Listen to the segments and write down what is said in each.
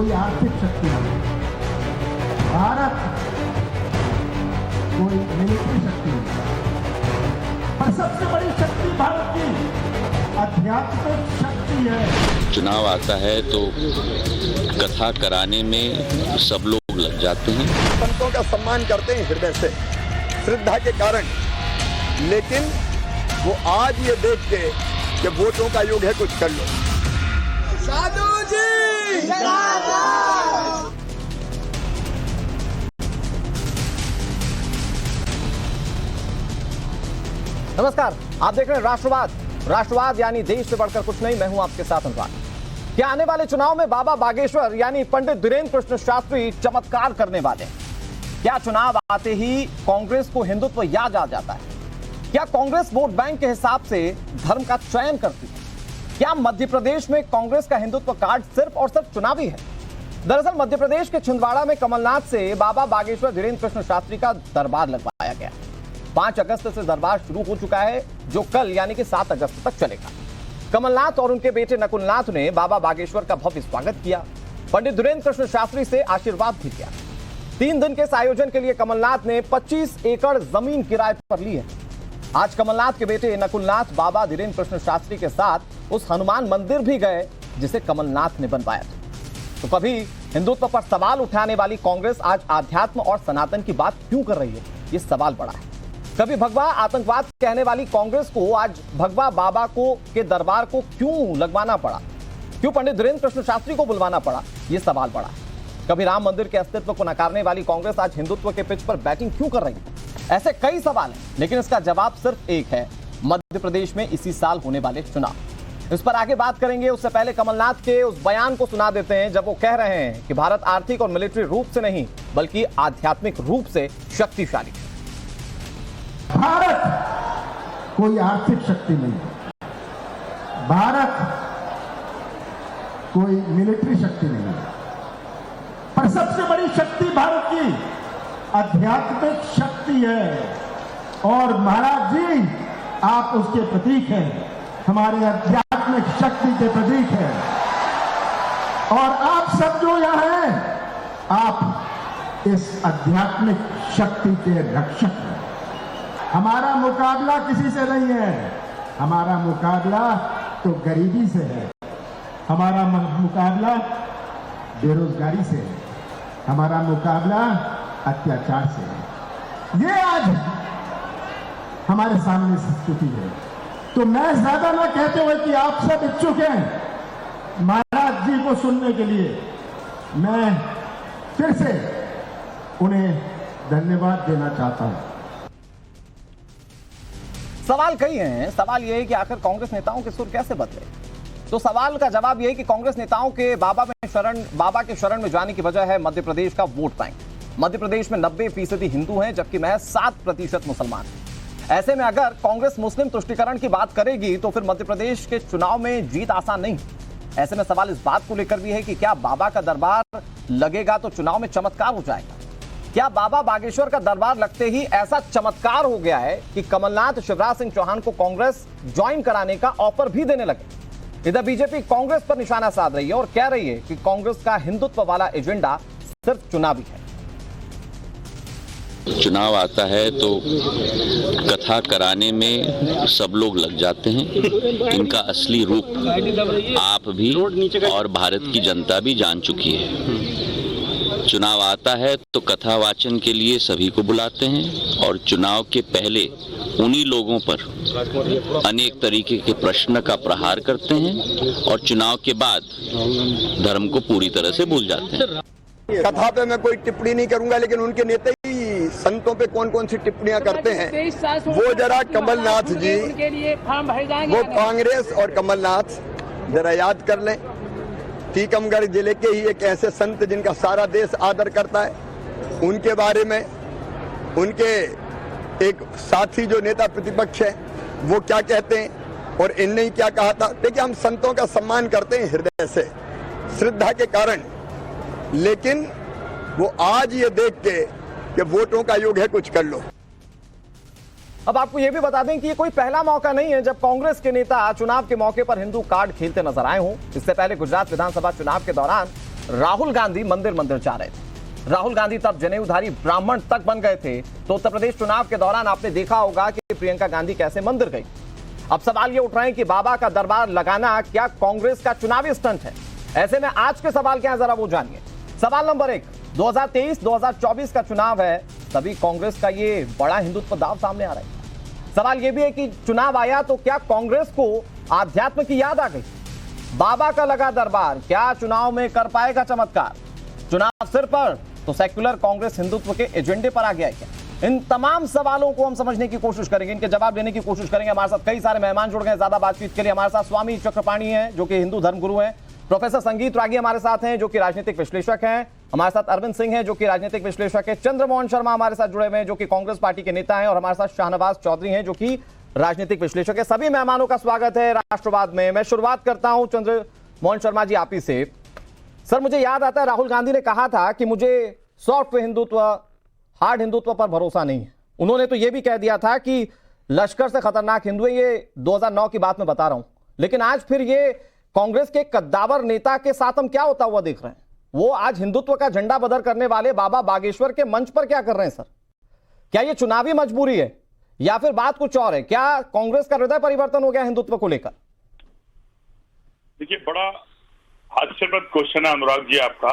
कोई आर्थिक शक्ति नहीं, भारत कोई मिलिट्री शक्ति नहीं, पर सबसे बड़ी शक्ति भारत की आध्यात्मिक शक्ति है। चुनाव आता है तो कथा कराने में सब लोग लग जाते हैं। संतों का सम्मान करते हैं हृदय से, श्रद्धा के कारण, लेकिन वो आज ये देख के कि वोटों का योग है, कुछ कर लो। साधु जी नमस्कार, आप देख रहे हैं राष्ट्रवाद यानी देश से बढ़कर कुछ नहीं। मैं हूं आपके साथ अनुराग। क्या आने वाले चुनाव में बाबा बागेश्वर यानी पंडित धीरेन्द्र कृष्ण शास्त्री चमत्कार करने वाले हैं? क्या चुनाव आते ही कांग्रेस को हिंदुत्व याद आ जाता है? क्या कांग्रेस वोट बैंक के हिसाब से धर्म का चयन करती है? क्या मध्य प्रदेश में कांग्रेस का हिंदुत्व कार्ड सिर्फ और सिर्फ चुनावी है? दरअसल मध्य प्रदेश के छिंदवाड़ा में कमलनाथ से बाबा बागेश्वर धीरेन्द्र कृष्ण शास्त्री का दरबार लगवाया गया। 5 अगस्त से दरबार शुरू हो चुका है, जो कल यानी कि 7 अगस्त तक चलेगा। कमलनाथ और उनके बेटे नकुलनाथ ने बाबा बागेश्वर का भव्य स्वागत किया, पंडित धीरेन्द्र कृष्ण शास्त्री से आशीर्वाद भी किया। 3 दिन के इस आयोजन के लिए कमलनाथ ने 25 एकड़ जमीन किराए पर ली है। आज कमलनाथ के बेटे नकुलनाथ बाबा धीरेन्द्र कृष्ण शास्त्री के साथ उस हनुमान मंदिर भी गए जिसे कमलनाथ ने बनवाया था। तो कभी हिंदुत्व पर सवाल उठाने वाली कांग्रेस आज आध्यात्म और सनातन की बात क्यों कर रही है, ये सवाल बड़ा है। कभी भगवा आतंकवाद कहने वाली कांग्रेस को आज भगवा बाबा को के दरबार को क्यों लगवाना पड़ा, क्यों पंडित धीरेन्द्र कृष्ण शास्त्री को बुलवाना पड़ा, यह सवाल बड़ा है। कभी राम मंदिर के अस्तित्व को नकारने वाली कांग्रेस आज हिंदुत्व के पिच पर बैटिंग क्यों कर रही है? ऐसे कई सवाल हैं, लेकिन इसका जवाब सिर्फ एक है, मध्य प्रदेश में इसी साल होने वाले चुनाव। इस पर आगे बात करेंगे, उससे पहले कमलनाथ के उस बयान को सुना देते हैं जब वो कह रहे हैं कि भारत आर्थिक और मिलिट्री रूप से नहीं बल्कि आध्यात्मिक रूप से शक्तिशाली है। भारत कोई आर्थिक शक्ति नहीं, भारत कोई मिलिट्री शक्ति नहीं, पर सबसे बड़ी शक्ति भारत की आध्यात्मिक शक्ति है। और महाराज जी, आप उसके प्रतीक हैं, हमारे आध्यात्मिक शक्ति के प्रतीक हैं। और आप सब जो यहां हैं, आप इस आध्यात्मिक शक्ति के रक्षक हैं। हमारा मुकाबला किसी से नहीं है, हमारा मुकाबला तो गरीबी से है, हमारा मुकाबला बेरोजगारी से है, हमारा मुकाबला अत्याचार से है। ये आज हमारे सामने स्थिति है। तो मैं ज्यादा ना कहते हुए कि आप सब इच्छुक हैं महाराज जी को सुनने के लिए, मैं फिर से उन्हें धन्यवाद देना चाहता हूं। सवाल कई हैं। सवाल यह है कि आखिर कांग्रेस नेताओं के सुर कैसे बदले? तो सवाल का जवाब यह है कि कांग्रेस नेताओं के बाबा के शरण में जाने की वजह है मध्य प्रदेश का वोट बैंक। मध्य प्रदेश में 90% हिंदू हैं, जबकि महज 7% मुसलमान हैं। ऐसे में अगर कांग्रेस मुस्लिम तुष्टीकरण की बात करेगी तो फिर मध्य प्रदेश के चुनाव में जीत आसान नहीं। ऐसे में सवाल इस बात को लेकर भी है कि क्या बाबा का दरबार लगेगा तो चुनाव में चमत्कार हो जाएगा? क्या बाबा बागेश्वर का दरबार लगते ही ऐसा चमत्कार हो गया है कि कमलनाथ शिवराज सिंह चौहान को कांग्रेस ज्वाइन कराने का ऑफर भी देने लगे? इधर बीजेपी कांग्रेस पर निशाना साध रही है और कह रही है कि कांग्रेस का हिंदुत्व वाला एजेंडा सिर्फ चुनावी है। चुनाव आता है तो कथा कराने में सब लोग लग जाते हैं। इनका असली रूप आप भी और भारत की जनता भी जान चुकी है। चुनाव आता है तो कथा वाचन के लिए सभी को बुलाते हैं और चुनाव के पहले उन्हीं लोगों पर अनेक तरीके के प्रश्न का प्रहार करते हैं और चुनाव के बाद धर्म को पूरी तरह से भूल जाते हैं। कथा पे मैं कोई टिप्पणी नहीं करूंगा, लेकिन उनके नेता ही संतों पे कौन कौन सी टिप्पणियां करते हैं वो जरा कमलनाथ जी, वो कांग्रेस और कमलनाथ जरा याद कर लें। टीकमगढ़ जिले के ही एक ऐसे संत जिनका सारा देश आदर करता है, उनके बारे में उनके एक साथी जो नेता प्रतिपक्ष है वो क्या कहते हैं और इनने ही क्या कहा था। देखिए, हम संतों का सम्मान करते हैं हृदय से, श्रद्धा के कारण, लेकिन वो आज ये देख के कि वोटों का योग है, कुछ कर लो। अब आपको यह भी बता दें कि ये कोई पहला मौका नहीं है जब कांग्रेस के नेता चुनाव के मौके पर हिंदू कार्ड खेलते नजर आए हों। इससे पहले गुजरात विधानसभा चुनाव के दौरान राहुल गांधी मंदिर मंदिर जा रहे थे। राहुल गांधी तब जनेऊधारी ब्राह्मण तक बन गए थे। तो उत्तर प्रदेश चुनाव के दौरान आपने देखा होगा कि प्रियंका गांधी कैसे मंदिर गई। अब सवाल ये उठ रहे हैं कि बाबा का दरबार लगाना क्या कांग्रेस का चुनावी स्टंट है? ऐसे में आज के सवाल क्या है, जरा वो जानिए। सवाल नंबर 1, 2023-2024 का चुनाव है, तभी कांग्रेस का ये बड़ा हिंदुत्व दांव सामने आ रहा है। सवाल ये भी है कि चुनाव आया तो क्या कांग्रेस को आध्यात्म की याद आ गई? बाबा का लगा दरबार क्या चुनाव में कर पाएगा चमत्कार? चुनाव सिर पर तो सेक्युलर कांग्रेस हिंदुत्व के एजेंडे पर आ गया है क्या? इन तमाम सवालों को हम समझने की कोशिश करेंगे, इनके जवाब देने की कोशिश करेंगे। हमारे साथ कई सारे मेहमान जुड़ गए ज्यादा बातचीत के लिए। हमारे साथ स्वामी चक्रपाणी हैं जो कि हिंदू धर्मगुरु हैं, प्रोफेसर संगीत रागी हमारे साथ हैं जो कि राजनीतिक विश्लेषक हैं, हमारे साथ अरविंद सिंह हैं जो कि राजनीतिक विश्लेषक है, चंद्रमोहन शर्मा हमारे साथ जुड़े हुए हैं जो कि कांग्रेस पार्टी के नेता हैं, और हमारे साथ शाहनवाज चौधरी हैं जो कि राजनीतिक विश्लेषक है। सभी मेहमानों का स्वागत है राष्ट्रवाद में। मैं शुरुआत करता हूं चंद्रमोहन शर्मा जी आप ही से। सर, मुझे याद आता है राहुल गांधी ने कहा था कि मुझे सॉफ्ट हिंदुत्व, हार्ड हिंदुत्व पर भरोसा नहीं है। उन्होंने तो यह भी कह दिया था कि लश्कर से खतरनाक हिंदू है। ये 2009 की बात मैं बता रहा हूं। लेकिन आज फिर ये कांग्रेस के कद्दावर नेता के साथ हम क्या होता हुआ देख रहे हैं? वो आज हिंदुत्व का झंडा बदर करने वाले बाबा बागेश्वर के मंच पर क्या कर रहे हैं? सर, क्या ये चुनावी मजबूरी है या फिर बात कुछ और है? क्या कांग्रेस का हृदय परिवर्तन हो गया हिंदुत्व को लेकर? देखिए, बड़ा हास्यास्पद क्वेश्चन है अनुराग जी आपका,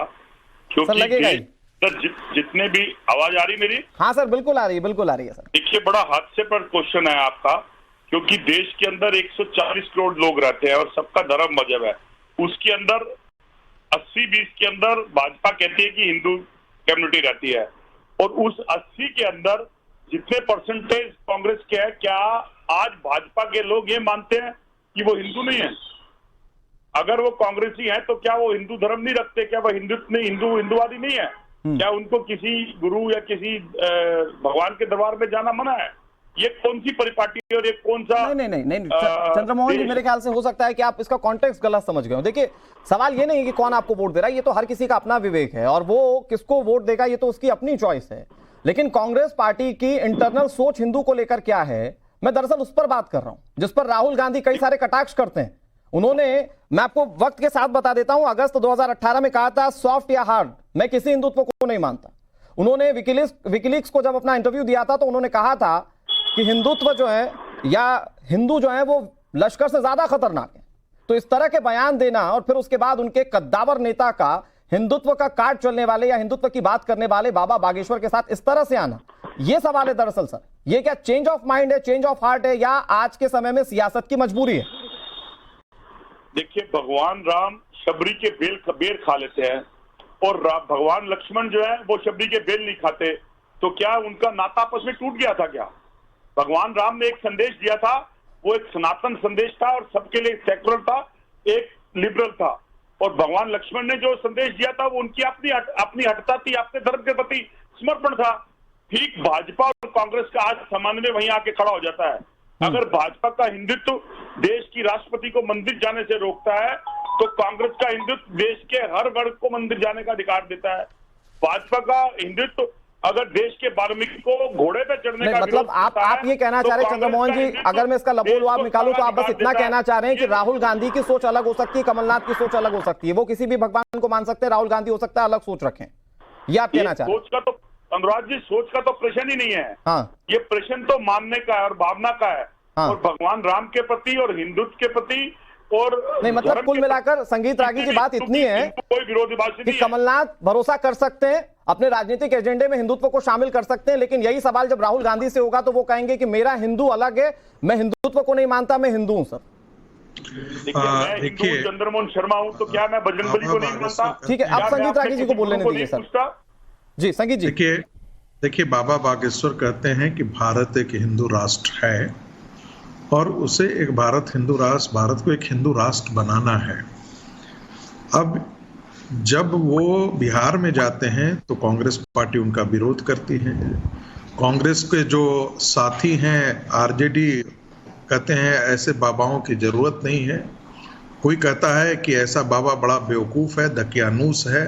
क्योंकि लगेगा जितने भी आवाज आ रही मेरी? हाँ सर, बिल्कुल आ रही है, बिल्कुल आ रही है सर। देखिए, बड़ा हास्यास्पद क्वेश्चन है आपका, क्योंकि देश के अंदर 140 करोड़ लोग रहते हैं और सबका धर्म मजहब है। उसके अंदर 80-20 के अंदर भाजपा कहती है कि हिंदू कम्युनिटी रहती है, और उस 80 के अंदर जितने परसेंटेज कांग्रेस के है, क्या आज भाजपा के लोग ये मानते हैं कि वो हिंदू नहीं है? अगर वो कांग्रेसी हैं तो क्या वो हिंदू धर्म नहीं रखते? क्या वो हिंदुवादी नहीं है? क्या उनको किसी गुरु या किसी भगवान के दरबार में जाना मना है? ये कौन सी परिपाटी है और ये कौन सा? नहीं चंद्रमोहन जी, मेरे ख्याल से हो सकता है कि आप इसका कॉन्टेक्स्ट गलत समझ गए हो। देखिए, सवाल ये नहीं है कि कौन आपको वोट दे रहा है, ये तो हर किसी का अपना विवेक है, और वो किसको वोट देगा ये तो उसकी अपनी चॉइस है। लेकिन कांग्रेस पार्टी की इंटरनल सोच हिंदू को लेकर क्या है, मैं दरअसल उस पर बात कर रहा हूं, जिस पर राहुल गांधी कई सारे कटाक्ष करते हैं। उन्होंने, मैं आपको वक्त के साथ बता देता हूं, अगस्त 2018 में कहा था सॉफ्ट या हार्ड, मैं किसी हिंदुत्व को नहीं मानता। उन्होंने विकिलीक्स को जब अपना इंटरव्यू दिया था तो उन्होंने कहा था कि हिंदुत्व जो है या हिंदू जो है वो लश्कर से ज्यादा खतरनाक है। तो इस तरह के बयान देना और फिर उसके बाद उनके कद्दावर नेता का हिंदुत्व का कार्ड चलने वाले या हिंदुत्व की बात करने वाले बाबा बागेश्वर के साथ इस तरह से आना, यह सवाल है दरअसल। सर, ये क्या चेंज ऑफ माइंड है, चेंज ऑफ हार्ट है, या आज के समय में सियासत की मजबूरी है? देखिए, भगवान राम शबरी के बेर खा लेते हैं, और भगवान लक्ष्मण जो है वो शबरी के बेल नहीं खाते। तो क्या उनका नाता आपस में टूट गया था क्या? भगवान राम ने एक संदेश दिया था, वो एक सनातन संदेश था और सबके लिए सेक्युलर था, एक लिबरल था। और भगवान लक्ष्मण ने जो संदेश दिया था वो उनकी अपनी हटता थी, अपने धर्म के प्रति समर्पण था। ठीक भाजपा और कांग्रेस का आज समन्वय वहीं आके खड़ा हो जाता है। अगर भाजपा का हिंदुत्व देश की राष्ट्रपति को मंदिर जाने से रोकता है, तो कांग्रेस का हिंदुत्व देश के हर वर्ग को मंदिर जाने का अधिकार देता है। भाजपा का हिंदुत्व अगर देश के वाल्मीकि को घोड़े पे चढ़ने का मतलब आप ये कहना चाह रहे हैं चंद्रमोहन जी, अगर मैं इसका लबोलवाब निकालूं तो आप बस इतना कहना चाह रहे हैं कि राहुल गांधी की सोच अलग हो सकती है, कमलनाथ की सोच अलग हो सकती है, वो किसी भी भगवान को मान सकते हैं, राहुल गांधी हो सकता है अलग सोच रखें, ये आप कहना चाह रहे हैं? सोच का तो अनुराग जी, सोच का तो प्रश्न ही नहीं है। हाँ, ये प्रश्न तो मानने का है और भावना का है। हाँ। और भगवान राम के प्रति और हिंदुत्व के प्रति और नहीं, मतलब कुल मिलाकर संगीत रागी की बात इतनी है कोई विरोधाभासी कि कमलनाथ भरोसा कर सकते हैं, अपने राजनीतिक एजेंडे में हिंदुत्व को शामिल कर सकते हैं, लेकिन यही सवाल जब राहुल गांधी से होगा तो वो कहेंगे कि मेरा हिंदू अलग है, मैं हिंदुत्व को नहीं मानता, मैं हिंदू हूं। सर, देखिए, चंद्रमोहन शर्मा हूं तो क्या मैं बजरंगबली को नहीं मानता? ठीक है, अब संगीत रागी जी को बोलने दीजिए। सर जी, संगीत जी। देखिए, बाबा बागेश्वर कहते हैं कि भारत एक हिंदू राष्ट्र है और उसे एक भारत को एक हिंदू राष्ट्र बनाना है। अब जब वो बिहार में जाते हैं तो कांग्रेस पार्टी उनका विरोध करती है। कांग्रेस के जो साथी हैं आरजेडी कहते हैं ऐसे बाबाओं की जरूरत नहीं है। कोई कहता है कि ऐसा बाबा बड़ा बेवकूफ है, दकियानूस है।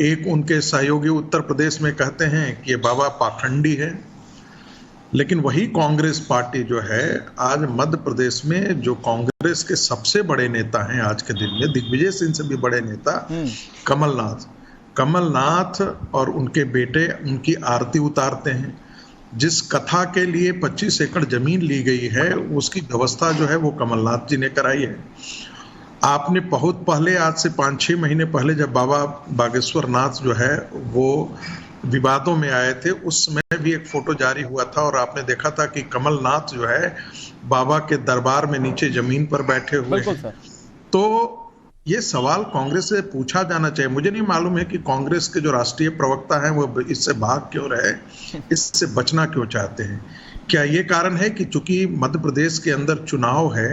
एक उनके सहयोगी उत्तर प्रदेश में कहते हैं कि ये बाबा पाखंडी है। लेकिन वही कांग्रेस पार्टी जो है आज मध्य प्रदेश में जो कांग्रेस के सबसे बड़े नेता हैं आज के दिन में, दिग्विजय सिंह से भी बड़े नेता कमलनाथ और उनके बेटे उनकी आरती उतारते हैं। जिस कथा के लिए 25 एकड़ जमीन ली गई है उसकी व्यवस्था जो है वो कमलनाथ जी ने कराई है। आपने बहुत पहले, आज से 5-6 महीने पहले, जब बाबा बागेश्वर नाथ जो है वो विवादों में आए थे, उस समय भी एक फोटो जारी हुआ था और आपने देखा था कि कमलनाथ जो है बाबा के दरबार में नीचे जमीन पर बैठे हुए हैं। तो ये सवाल कांग्रेस से पूछा जाना चाहिए। मुझे नहीं मालूम है कि कांग्रेस के जो राष्ट्रीय प्रवक्ता हैं वो इससे भाग क्यों रहे, इससे बचना क्यों चाहते हैं। क्या ये कारण है कि चूंकि मध्य प्रदेश के अंदर चुनाव है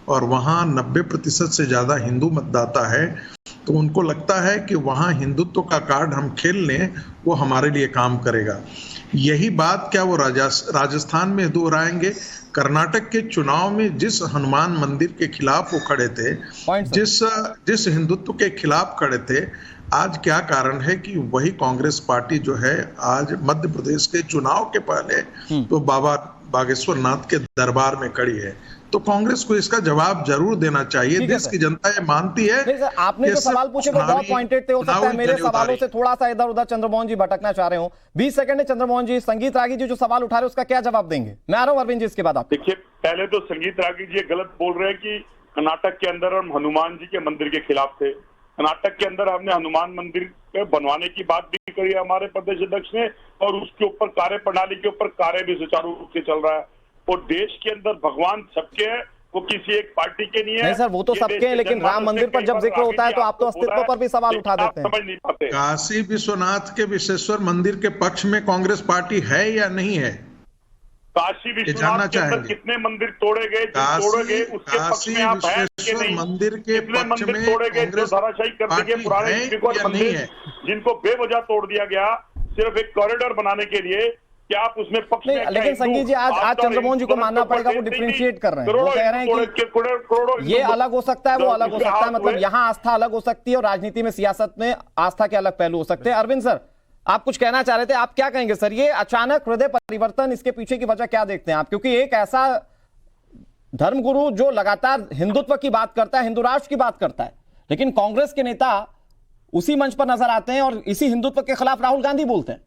और वहाँ 90% से ज्यादा हिंदू मतदाता है, तो उनको लगता है कि वहाँ हिंदुत्व का कार्ड हम खेल लें, वो हमारे लिए काम करेगा। यही बात क्या वो राजस्थान में दोहराएंगे? कर्नाटक के चुनाव में जिस हनुमान मंदिर के खिलाफ वो खड़े थे, जिस हिंदुत्व के खिलाफ खड़े थे, आज क्या कारण है कि वही कांग्रेस पार्टी जो है आज मध्य प्रदेश के चुनाव के पहले तो बाबा बागेश्वर नाथ के दरबार में खड़ी है। तो कांग्रेस को इसका जवाब जरूर देना चाहिए। देश की जनता ये मानती है। आपने जो सवाल पूछे वो बहुत पॉइंटेड थे, हो सकता है मेरे सवालों से थोड़ा सा इधर उधर चंद्रमोहन जी भटकना चाह रहे हो। 20 सेकंड है चंद्रमोहन जी। संगीत रागी जी जो सवाल उठा रहे उसका क्या जवाब देंगे? मैं आ रहा हूं अरविंद जी इसके बाद। आप देखिए, पहले तो संगीत रागी जी गलत बोल रहे हैं कि कर्नाटक के अंदर हम हनुमान जी के मंदिर के खिलाफ थे। कर्नाटक के अंदर हमने हनुमान मंदिर बनवाने की बात भी करी है हमारे प्रदेश अध्यक्ष ने, और उसके ऊपर कार्य प्रणाली के ऊपर कार्य भी सुचारू रूप से चल रहा है। और देश के अंदर भगवान सबके है, वो किसी एक पार्टी के नहीं है। नहीं सर, वो तो सबके हैं, लेकिन राम मंदिर पर जब जिक्र होता है तो आप तो अस्तित्व पर भी सवाल उठा देते हैं। समझ नहीं पाते। काशी विश्वनाथ के विश्वेश्वर मंदिर के पक्ष में कांग्रेस पार्टी है या नहीं है? काशी विश्वनाथ के अंदर कितने मंदिर तोड़े गए, तोड़े गए, उसके पक्ष में आप हैं कि नहीं? मंदिर के पक्ष में तोड़े गए जो धराशायी कर दिए पुराने मंदिर, जिनको बेवजह तोड़ दिया गया सिर्फ एक कॉरिडोर बनाने के लिए। क्या आप उसमें पक्ष में? लेकिन संगीत जी आज चंद्रमोहन जी को मानना पड़ेगा, वो डिफरेंशिएट कर रहे हैं। वो कह रहे हैं कि ये अलग हो सकता है, वो अलग हो सकता है, मतलब यहाँ आस्था अलग हो सकती है और राजनीति में, सियासत में आस्था के अलग पहलू हो सकते हैं। अरविंद सर, आप कुछ कहना चाह रहे थे, आप क्या कहेंगे सर? ये अचानक हृदय परिवर्तन, इसके पीछे की वजह क्या देखते हैं आप? क्योंकि एक ऐसा धर्मगुरु जो लगातार हिंदुत्व की बात करता है, हिंदू राष्ट्र की बात करता है, लेकिन कांग्रेस के नेता उसी मंच पर नजर आते हैं और इसी हिंदुत्व के खिलाफ राहुल गांधी बोलते हैं।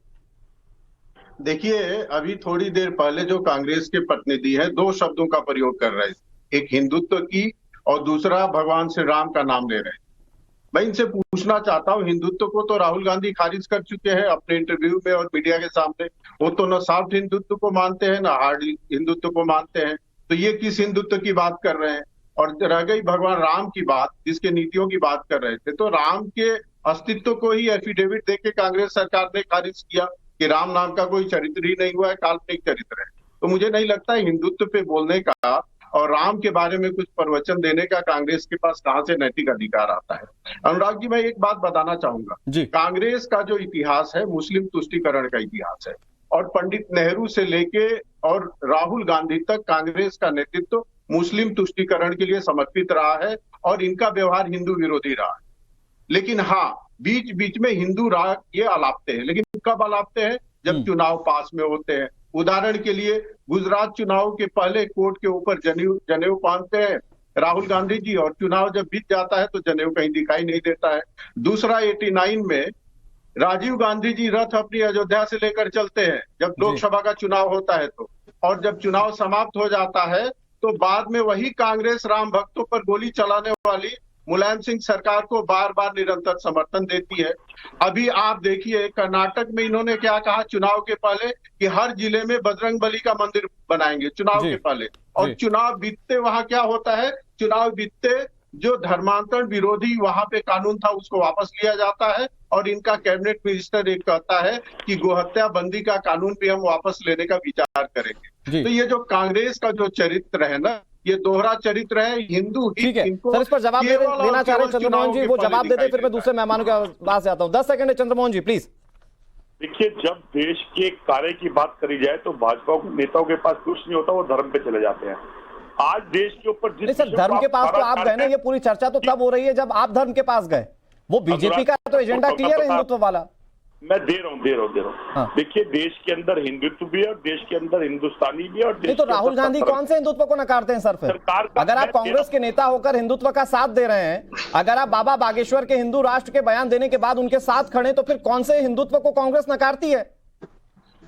देखिए, अभी थोड़ी देर पहले जो कांग्रेस के प्रतिनिधि है 2 शब्दों का प्रयोग कर रहे हैं, एक हिंदुत्व की और दूसरा भगवान श्री राम का नाम ले रहे हैं। मैं इनसे पूछना चाहता हूं, हिंदुत्व को तो राहुल गांधी खारिज कर चुके हैं अपने इंटरव्यू में और मीडिया के सामने। वो तो न सॉफ्ट हिंदुत्व को मानते हैं, न हार्ड हिंदुत्व को मानते हैं। तो ये किस हिंदुत्व की बात कर रहे हैं? और रह गई भगवान राम की बात, जिसके नीतियों की बात कर रहे थे, तो राम के अस्तित्व को ही एफिडेविट देके कांग्रेस सरकार ने खारिज किया कि राम नाम का कोई चरित्र ही नहीं हुआ है, काल्पनिक चरित्र है। तो मुझे नहीं लगता है हिंदुत्व पे बोलने का और राम के बारे में कुछ प्रवचन देने का कांग्रेस के पास कहां से नैतिक अधिकार आता है। अनुराग जी, मैं एक बात बताना चाहूंगा, कांग्रेस का जो इतिहास है मुस्लिम तुष्टीकरण का इतिहास है, और पंडित नेहरू से लेके और राहुल गांधी तक कांग्रेस का नेतृत्व मुस्लिम तुष्टीकरण के लिए समर्पित रहा है और इनका व्यवहार हिंदू विरोधी रहा है। लेकिन हाँ, बीच बीच में हिंदू राग ये अलापते हैं, लेकिन कब अलापते हैं? जब चुनाव पास में होते हैं। उदाहरण के लिए गुजरात चुनाव के पहले कोर्ट के ऊपर जनेऊ पहनते हैं राहुल गांधी जी, और चुनाव जब बीत जाता है तो जनेऊ कहीं दिखाई नहीं देता है। दूसरा, 89 में राजीव गांधी जी रथ अपनी अयोध्या से लेकर चलते हैं जब लोकसभा का चुनाव होता है तो, और जब चुनाव समाप्त हो जाता है तो बाद में वही कांग्रेस राम भक्तों पर गोली चलाने वाली मुलायम सिंह सरकार को बार बार निरंतर समर्थन देती है। अभी आप देखिए कर्नाटक में इन्होंने क्या कहा चुनाव के पहले कि हर जिले में बजरंगबली का मंदिर बनाएंगे चुनाव के पहले, और चुनाव बीतते वहां क्या होता है? चुनाव बीतते जो धर्मांतरण विरोधी वहां पे कानून था उसको वापस लिया जाता है, और इनका कैबिनेट मिनिस्टर एक कहता है कि गोहत्या बंदी का कानून भी हम वापस लेने का विचार करेंगे। तो ये जो कांग्रेस का जो चरित्र है ना, ये दोहरा चरित्र है, हिंदू ठीक है सर, इस पर जवाब देना चाह रहे हैं चंद्रमोहन जी, वो जवाब दे दे, फिर मैं दूसरे मेहमानों के पास जाता हूँ। 10 सेकंड है चंद्रमोहन जी, प्लीज। देखिए, जब देश के कार्य की बात करी जाए तो भाजपा नेताओं के पास कुछ नहीं होता, वो धर्म पे चले जाते हैं। आज देश के ऊपर जिस सर धर्म के पास तो आप गए ना, ये पूरी चर्चा तो तब हो रही है जब आप धर्म के पास गए। वो बीजेपी का तो एजेंडा क्लियर है हिंदुत्व वाला। मैं दे रहा हूँ। हाँ। देखिए, देश के अंदर हिंदुत्व भी है और देश के अंदर हिंदुस्तानी भी है और नहीं तो राहुल गांधी कौन से हिंदुत्व को नकारते हैं सर? फिर अगर आप कांग्रेस के नेता होकर हिंदुत्व का साथ दे रहे हैं, अगर आप बाबा बागेश्वर के हिंदू राष्ट्र के बयान देने के बाद उनके साथ खड़े, तो फिर कौन से हिंदुत्व को कांग्रेस नकारती है?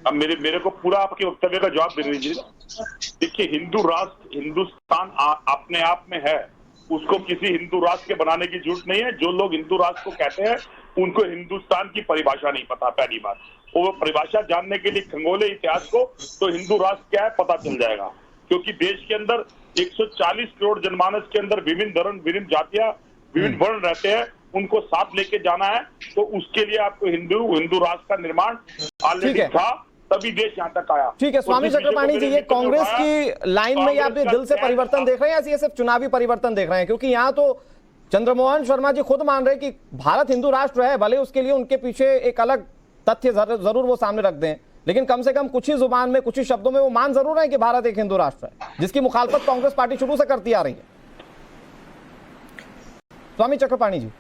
अब मेरे को पूरा आपके वक्तव्य का जवाब देने दीजिए। देखिए, हिंदू राष्ट्र हिंदुस्तान अपने आप में है, उसको किसी हिंदू राष्ट्र के बनाने की जरूरत नहीं है। जो लोग हिंदू राष्ट्र को कहते हैं उनको हिंदुस्तान की परिभाषा नहीं पता, पहली बात। वो परिभाषा जानने के लिए खंगोले इतिहास को, तो हिंदू राष्ट्र क्या है पता चल जाएगा। क्योंकि देश के अंदर 140 करोड़ जनमानस के अंदर विभिन्न धर्म, विभिन्न जातियां, विभिन्न वर्ण रहते हैं, उनको साथ लेके जाना है। तो उसके लिए आपको हिंदू राष्ट्र का निर्माण ऑलरेडी था, तभी देश यहाँ तक आया। ठीक है स्वामी चक्रपाणी जी, ये कांग्रेस की लाइन में आप दिल से परिवर्तन देख रहे हैं या ये सिर्फ चुनावी परिवर्तन देख रहे हैं? क्योंकि यहाँ तो चंद्रमोहन शर्मा जी खुद मान रहे हैं कि भारत हिंदू राष्ट्र है, भले उसके लिए उनके पीछे एक अलग तथ्य जरूर वो सामने रख दें, लेकिन कम से कम कुछ ही जुबान में, कुछ ही शब्दों में वो मान जरूर है कि भारत एक हिंदू राष्ट्र है, जिसकी मुखालफत कांग्रेस पार्टी शुरू से करती आ रही है। स्वामी चक्रपाणी जी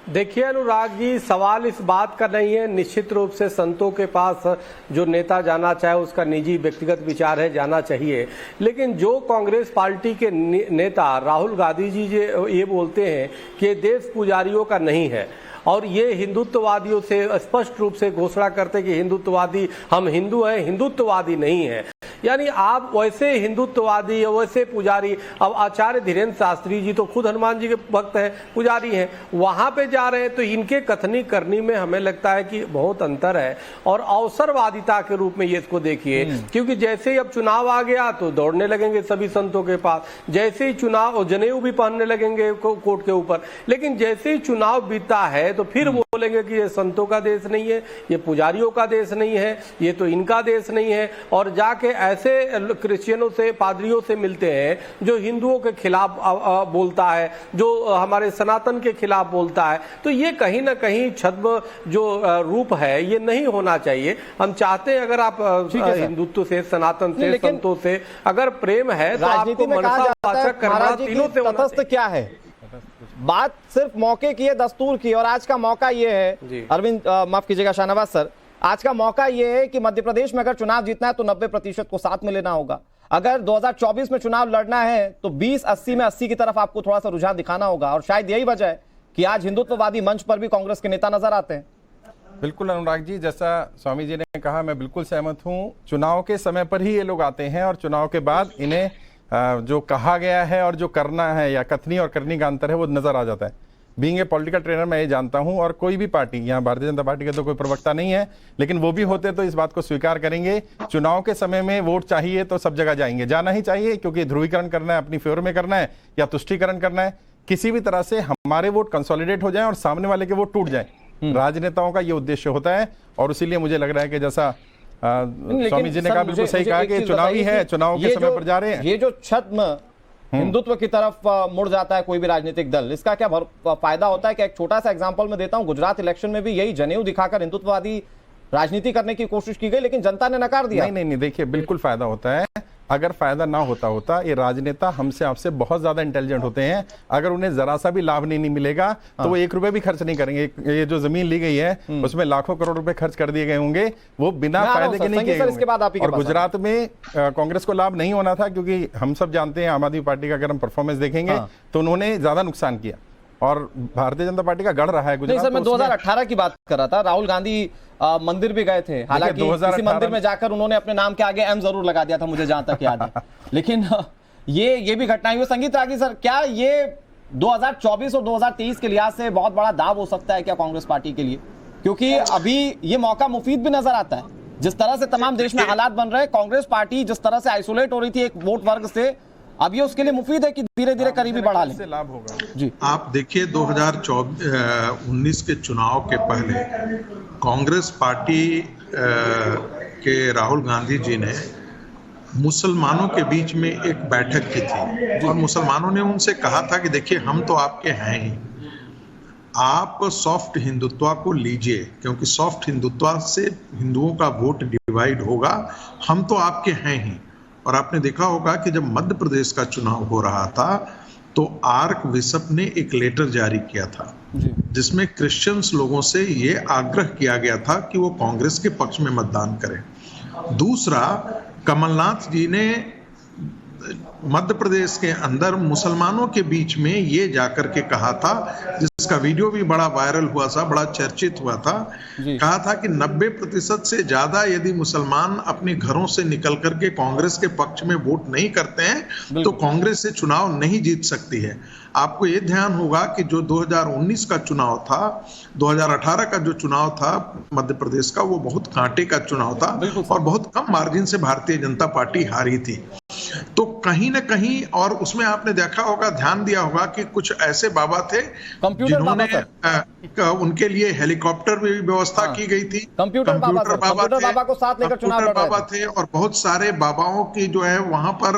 देखिए अनुराग जी, सवाल इस बात का नहीं है, निश्चित रूप से संतों के पास जो नेता जाना चाहे उसका निजी व्यक्तिगत विचार है, जाना चाहिए। लेकिन जो कांग्रेस पार्टी के नेता राहुल गांधी जी ये बोलते हैं कि देश पुजारियों का नहीं है और ये हिंदुत्ववादियों से स्पष्ट रूप से घोषणा करते कि हिंदुत्ववादी, हम हिंदू हैं, हिंदुत्ववादी नहीं है। यानी आप वैसे हिंदुत्ववादी या वैसे पुजारी, अब आचार्य धीरेन्द्र शास्त्री जी तो खुद हनुमान जी के भक्त हैं, पुजारी हैं, वहां पे जा रहे हैं, तो इनके कथनी करनी में हमें लगता है कि बहुत अंतर है। और अवसरवादिता के रूप में ये इसको देखिए, क्योंकि जैसे ही अब चुनाव आ गया तो दौड़ने लगेंगे सभी संतों के पास, जैसे ही चुनाव, जनेऊ भी पहनने लगेंगे कोर्ट के ऊपर, लेकिन जैसे ही चुनाव बीता है तो फिर बोलेंगे कि ये संतों का देश नहीं है, ये पुजारियों का देश नहीं है, ये तो इनका देश नहीं है, और जाके ऐसे क्रिश्चियनों से, पादरियों से मिलते हैं जो हिंदुओं के खिलाफ बोलता है, जो हमारे सनातन के खिलाफ बोलता है। तो ये कहीं ना कहीं छद्म जो रूप है ये नहीं होना चाहिए। हम चाहते हैं अगर आप हिंदुत्व से, सनातन से, संतों से अगर प्रेम है तो आपको मनसावाचक करना तीनों से तटस्थ क्या है। बात सिर्फ मौके की है, दस्तूर की, और आज का मौका ये है, अरविंद माफ कीजिएगा शाहनवाज सर, आज का मौका ये है कि मध्य प्रदेश में अगर चुनाव जीतना है तो 90% को साथ में लेना होगा। अगर 2024 में चुनाव लड़ना है तो 20-80 में 80 की तरफ आपको थोड़ा सा रुझान दिखाना होगा, और शायद यही वजह है कि आज हिंदुत्ववादी मंच पर भी कांग्रेस के नेता नजर आते हैं। बिल्कुल अनुराग जी, जैसा स्वामी जी ने कहा मैं बिल्कुल सहमत हूं। चुनाव के समय पर ही ये लोग आते हैं और चुनाव के बाद इन्हें जो कहा गया है और जो करना है या कथनी और करनी का अंतर है वो नजर आ जाता है। बीइंग ए पॉलिटिकल ट्रेनर मैं ये जानता हूं, और कोई भी पार्टी, यहाँ भारतीय जनता पार्टी के तो कोई प्रवक्ता नहीं है, लेकिन वो भी होते तो इस बात को स्वीकार करेंगे। चुनाव के समय में वोट चाहिए तो सब जगह जाएंगे, जाना ही चाहिए, क्योंकि ध्रुवीकरण करना है, अपनी फेवर में करना है या तुष्टीकरण करना है, किसी भी तरह से हमारे वोट कंसोलिडेट हो जाए और सामने वाले के वोट टूट जाए। राजनेताओं का ये उद्देश्य होता है, और इसीलिए मुझे लग रहा है कि जैसा स्वामी जी ने कहा, बिल्कुल सही कहा कि चुनावी है, चुनाव के समय पर जा रहे हैं। ये जो छद्म हिंदुत्व की तरफ मुड़ जाता है कोई भी राजनीतिक दल, इसका क्या फायदा होता है? कि एक छोटा सा एग्जांपल मैं देता हूं, गुजरात इलेक्शन में भी यही जनेऊ दिखाकर हिंदुत्ववादी राजनीति करने की कोशिश की गई, लेकिन जनता ने नकार दिया। नहीं, देखिए बिल्कुल फायदा होता है। अगर फायदा ना होता ये राजनेता हमसे आपसे बहुत ज्यादा इंटेलिजेंट होते हैं। अगर उन्हें जरा सा भी लाभ नहीं मिलेगा तो वो 1 रुपए भी खर्च नहीं करेंगे। ये जो जमीन ली गई है उसमें लाखों करोड़ रुपए खर्च कर दिए गए होंगे, वो बिना फायदे के नहीं किए गए। और गुजरात में कांग्रेस को लाभ नहीं होना था, क्योंकि हम सब जानते हैं आम आदमी पार्टी का अगर हम परफॉर्मेंस देखेंगे तो उन्होंने ज्यादा नुकसान किया, और भारतीय जनता पार्टी का गढ़ रहा है गुजरात। नहीं सर, मैं 2018 की बात कर रहा था। राहुल गांधी मंदिर भी गए थे, हालांकि किसी मंदिर में जाकर उन्होंने अपने नाम के आगे एम जरूर लगा दिया था, मुझे जहां तक याद है। लेकिन ये भी घटनाएं हुई। संगीत रागी सर, क्या ये 2024 और 2023 के लिहाज से बहुत बड़ा दाव हो सकता है क्या कांग्रेस पार्टी के लिए? क्योंकि अभी ये मौका मुफीद भी नजर आता है, जिस तरह से तमाम देश में हालात बन रहे हैं, कांग्रेस पार्टी जिस तरह से आइसोलेट हो रही थी एक वोट वर्ग से, अब ये उसके लिए मुफीद है कि धीरे धीरे करीबी बढ़ा ले, लाभ होगा। जी आप देखिए 2019 के चुनाव के पहले कांग्रेस पार्टी के राहुल गांधी जी ने मुसलमानों के बीच में एक बैठक की थी, और मुसलमानों ने उनसे कहा था कि देखिए हम तो आपके हैं ही, आप सॉफ्ट हिंदुत्व को लीजिए, क्योंकि सॉफ्ट हिंदुत्व से हिंदुओं का वोट डिवाइड होगा, हम तो आपके हैं ही। और आपने देखा होगा कि जब मध्य प्रदेश का चुनाव हो रहा था तो आर्क बिशप ने एक लेटर जारी किया था जिसमें क्रिश्चियंस लोगों से ये आग्रह किया गया था कि वो कांग्रेस के पक्ष में मतदान करें। दूसरा, कमलनाथ जी ने मध्य प्रदेश के अंदर मुसलमानों के बीच में ये जाकर के कहा था, जिसका वीडियो भी बड़ा वायरल हुआ था, बड़ा चर्चित हुआ था, कहा था कि 90% से ज्यादा यदि मुसलमान अपने घरों से निकल करके कांग्रेस के पक्ष में वोट नहीं करते हैं तो कांग्रेस से चुनाव नहीं जीत सकती है। आपको ये ध्यान होगा कि जो 2019 का चुनाव था, 2018 का जो चुनाव था मध्य प्रदेश का, वो बहुत कांटे का चुनाव था और बहुत कम मार्जिन से भारतीय जनता पार्टी हारी थी। तो कहीं न कहीं, और उसमें आपने देखा होगा, ध्यान दिया होगा कि कुछ ऐसे बाबा थे जिन्होंने उनके लिए हेलीकॉप्टर में भी व्यवस्था की गई थी। कंप्यूटर बाबा को साथ लेकर चुनाव लड़ रहे थे और बहुत सारे बाबाओं की जो है वहां पर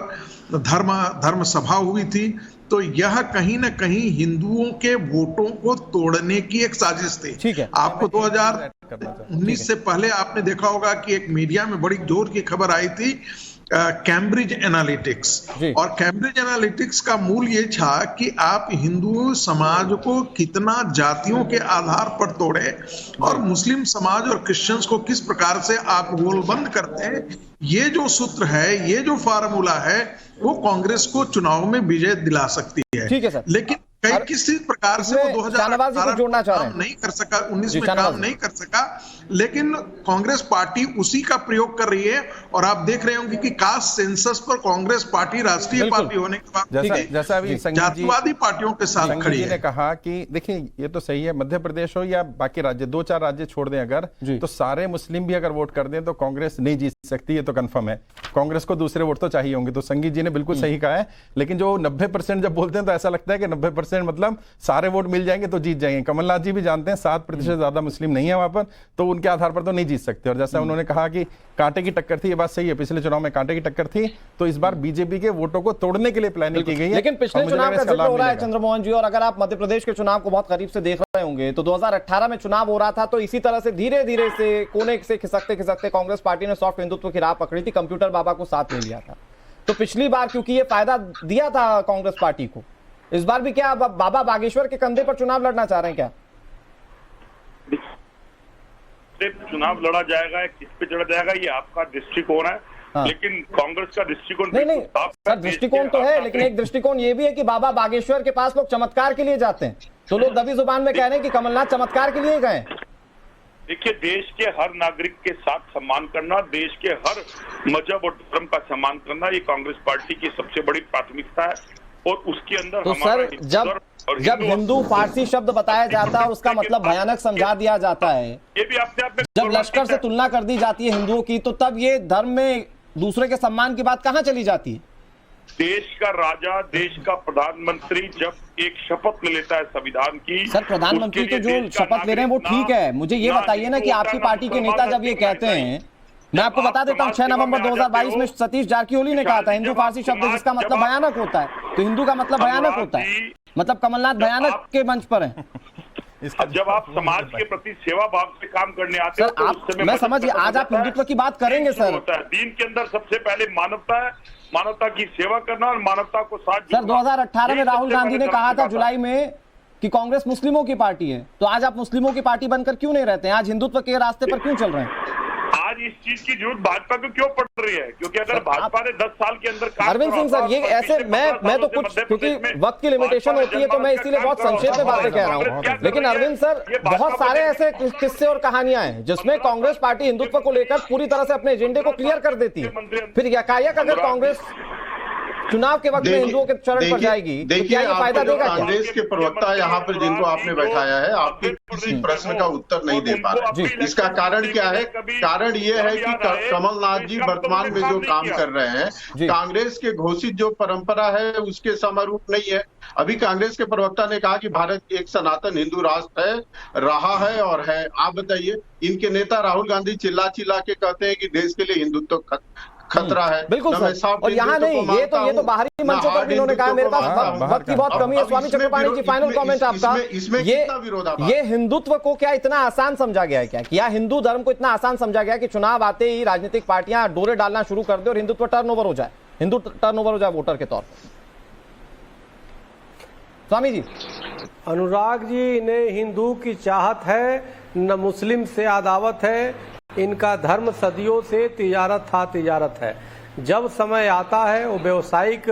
धर्म सभा हुई थी। तो यह कहीं न कहीं हिंदुओं के वोटों को तोड़ने की एक साजिश थी। ठीक है, आपको 2019 से पहले आपने देखा होगा कि एक मीडिया में बड़ी जोर की खबर आई थी कैम्ब्रिज एनालिटिक्स, और कैम्ब्रिज एनालिटिक्स का मूल ये था कि आप हिंदू समाज को कितना जातियों के आधार पर तोड़े और मुस्लिम समाज और क्रिश्चियंस को किस प्रकार से आप गोलबंद करते हैं। ये जो सूत्र है, ये जो फार्मूला है, वो कांग्रेस को चुनाव में विजय दिला सकती है। ठीक है सर, लेकिन किसी प्रकार से वो 2018 नहीं कर सका, 19 में काम नहीं कर सका, लेकिन कांग्रेस पार्टी उसी का प्रयोग कर रही है। और आप देख रहे होंगे कि कास्ट सेंसस पर कांग्रेस पार्टी राष्ट्रीय पार्टी होने के बाद जैसा अभी जातिवादी पार्टियों के साथ खड़ी है। ने कहा कि देखिए ये तो सही है, मध्य प्रदेश हो या बाकी राज्य, 2-4 राज्य छोड़ दें अगर, तो सारे मुस्लिम भी अगर वोट कर दें तो कांग्रेस नहीं जीत सकती, ये तो कंफर्म है। कांग्रेस को दूसरे वोट तो चाहिए होंगे। तो संगीत जी ने बिल्कुल सही कहा है, लेकिन जो 90% जब बोलते हैं तो ऐसा लगता है कि 90% मतलब सारे वोट मिल जाएंगे तो जीत जाएंगे। कमलनाथ जी भी जानते हैं 7% ज्यादा मुस्लिम नहीं है वहां पर, तो उनके आधार पर तो नहीं जीत सकते। और जैसा उन्होंने कहा कि कांटे की टक्कर थी, ये बात सही है, पिछले चुनाव में कांटे की टक्कर थी, तो इस बार बीजेपी के वोटों को तोड़ने के लिए प्लानिंग की गई है। लेकिन पिछले चुनाव का जिक्र हो रहा है चंद्रमोहन जी, और अगर आप मध्य प्रदेश के चुनाव को बहुत करीब से देख रहे होंगे तो 2018 में चुनाव हो रहा था, तो इसी तरह से धीरे धीरे से कोने से खिसकते खिसकते कांग्रेस पार्टी ने सॉफ्ट हिंदुत्व की राह पकड़ी थी, कंप्यूटर बाबा को साथ ले लिया था। तो पिछली बार क्योंकि ये फायदा दिया था कांग्रेस पार्टी को, इस बार भी क्या बाबा बागेश्वर के कंधे पर चुनाव लड़ना चाह रहे हैं क्या? चुनाव लड़ा जाएगा, किस पे चढ़ा जाएगा, ये आपका दृष्टिकोण है। हाँ। लेकिन कांग्रेस का दृष्टिकोण नहीं सर, दृष्टिकोण तो है, लेकिन एक दृष्टिकोण ये भी है कि बाबा बागेश्वर के पास लोग चमत्कार के लिए जाते हैं, तो लोग दबी जुबान में कह रहे हैं कि कमलनाथ चमत्कार के लिए गए। देखिए, देश के हर नागरिक के साथ सम्मान करना, देश के हर मजहब और धर्म का सम्मान करना, ये कांग्रेस पार्टी की सबसे बड़ी प्राथमिकता है। और उसके अंदर तो सर जब हिंदू फारसी शब्द बताया जाता है, उसका मतलब भयानक समझा दिया जाता है। ये भी अपने आप में जब लश्कर से तुलना कर दी जाती है हिंदुओं की, तो तब ये धर्म में दूसरे के सम्मान की बात कहाँ चली जाती है? देश का राजा, देश का प्रधानमंत्री जब एक शपथ ले लेता है संविधान की, सर प्रधानमंत्री तो जो शपथ ले रहे हैं वो ठीक है, मुझे ये बताइए ना कि आपकी पार्टी के नेता जब ये कहते हैं, मैं आपको बता देता हूं 6 नवंबर 2022 में सतीश जारकिहोली ने कहा था हिंदू फारसी शब्द जिसका मतलब भयानक होता है, तो हिंदू का मतलब भयानक होता है, मतलब कमलनाथ भयानक के मंच पर है। जब आप समाज के प्रति सेवा भाव से काम करने आते हैं, सर मैं समझिए, आज आप हिंदुत्व की बात करेंगे सर। दीन के अंदर सबसे पहले मानवता है, मानवता की सेवा करना और मानवता को साथ। सर 2018 में राहुल गांधी ने कहा था जुलाई में कि कांग्रेस मुस्लिमों की पार्टी है, तो आज आप मुस्लिमों की पार्टी बनकर क्यों नहीं रहते हैं? आज हिंदुत्व के रास्ते पर क्यों चल रहे हैं? आज इस चीज की जरूरत भाजपा को क्यों पड़ रही है? क्योंकि अगर भाजपा ने 10 साल के अंदर अरविंद सिंह सर, ये ऐसे मैं तो कुछ, क्योंकि वक्त की लिमिटेशन होती है तो मैं इसीलिए बहुत संक्षेप में बातें कह रहा हूँ, लेकिन अरविंद सर बहुत सारे ऐसे किस्से और कहानियां हैं जिसमें कांग्रेस पार्टी हिंदुत्व को लेकर पूरी तरह से अपने एजेंडे को क्लियर कर देती है, फिर यकायक अगर कांग्रेस चुनाव के वक्त में हिंदुओं के चरण पर जाएगी तो क्या ये फायदा देगा? कांग्रेस के प्रवक्ता यहाँ पर जिनको आपने बैठाया है, आपके किसी प्रश्न का उत्तर नहीं दे पा रहे। इसका कारण क्या है? कारण ये है कि कमलनाथ जी वर्तमान में जो काम कर रहे हैं, कांग्रेस के घोषित जो परंपरा है उसके समरूप नहीं है। अभी कांग्रेस के प्रवक्ता ने कहा कि भारत एक सनातन हिंदू राष्ट्र है, रहा है और है। आप बताइए, इनके नेता राहुल गांधी चिल्ला चिल्ला के कहते हैं कि देश के लिए हिंदुत्व खतरा है। बिल्कुल सर, और यहाँ नहीं, ये तो बाहरी मंचों पर भी इन्होंने कहा। मेरे पास वक्त की बहुत कमी है। स्वामी चक्रपाणी जी, फाइनल कमेंट आपका। ये हिंदुत्व को क्या इतना आसान समझा गया है क्या हिंदू धर्म को इतना आसान समझा गया कि चुनाव आते ही राजनीतिक पार्टियां डोरे डालना शुरू कर दे और हिंदुत्व टर्नओवर हो जाए, हिंदू टर्नओवर हो जाए वोटर के तौर पर? स्वामी जी। अनुराग जी, इन्हें हिंदू की चाहत है, न मुस्लिम से अदावत है। इनका धर्म सदियों से तिजारत है। जब समय आता है वो व्यवसायिक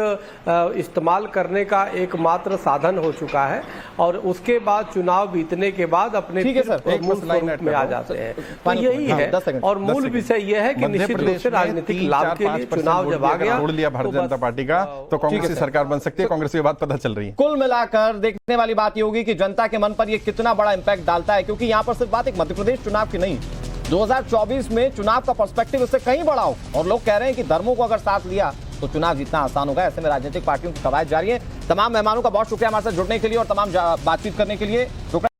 इस्तेमाल करने का एकमात्र साधन हो चुका है और उसके बाद चुनाव बीतने के बाद अपने मूल स्वरूप में आ जाते हैं। तो यही है और मूल विषय यह है कि निश्चित रूप से राजनीतिक लाभ के लिए चुनाव जब आ गया, छोड़ लिया भारतीय जनता पार्टी का, तो कांग्रेस की सरकार बन सकती है। कांग्रेस की बात पता चल रही है। कुल मिलाकर देखने वाली बात ये होगी कि जनता के मन पर ये कितना बड़ा इंपैक्ट डालता है, क्योंकि यहाँ पर सिर्फ बात एक मध्य प्रदेश चुनाव की नहीं, 2024 में चुनाव का पर्सपेक्टिव इससे कहीं बड़ा हो और लोग कह रहे हैं कि धर्मों को अगर साथ लिया तो चुनाव जीतना आसान होगा। ऐसे में राजनीतिक पार्टियों की कवायद जारी है। तमाम मेहमानों का बहुत शुक्रिया हमारे साथ जुड़ने के लिए और तमाम बातचीत करने के लिए।